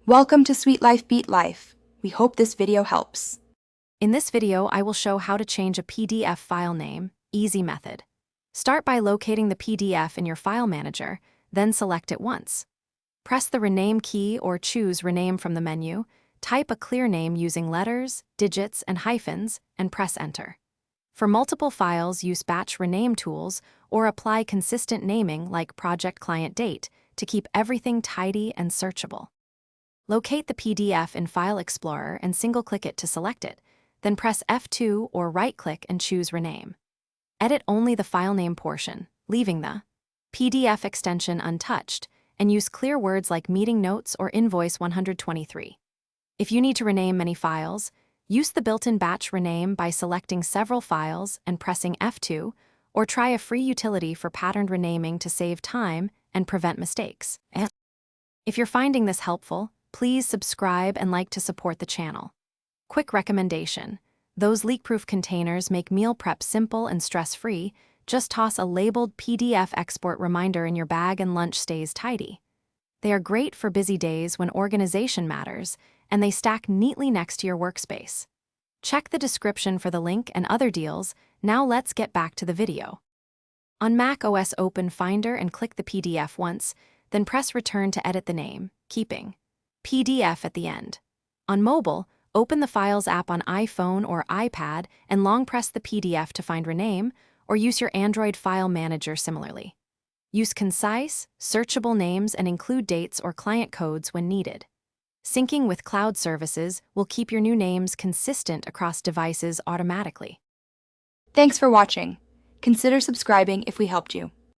Welcome to Sweet Life Beat Life. We hope this video helps. In this video, I will show how to change a PDF file name, easy method. Start by locating the PDF in your file manager, then select it once. Press the Rename key or choose Rename from the menu, type a clear name using letters, digits, and hyphens, and press Enter. For multiple files, use batch rename tools or apply consistent naming like project client date to keep everything tidy and searchable. Locate the PDF in File Explorer and single-click it to select it, then press F2 or right-click and choose Rename. Edit only the file name portion, leaving the PDF extension untouched, and use clear words like Meeting Notes or Invoice 123. If you need to rename many files, use the built-in batch rename by selecting several files and pressing F2, or try a free utility for patterned renaming to save time and prevent mistakes. If you're finding this helpful, please subscribe and like to support the channel. Quick recommendation: those leak-proof containers make meal prep simple and stress-free. Just toss a labeled PDF export reminder in your bag and lunch stays tidy. They are great for busy days when organization matters, and they stack neatly next to your workspace. Check the description for the link and other deals. Now let's get back to the video. On Mac OS, open Finder and click the PDF once, then press Return to edit the name, keeping PDF at the end. On mobile, open the Files app on iPhone or iPad and long press the PDF to find Rename, or use your Android file manager similarly. Use concise, searchable names and include dates or client codes when needed. Syncing with cloud services will keep your new names consistent across devices automatically. Thanks for watching. Consider subscribing if we helped you.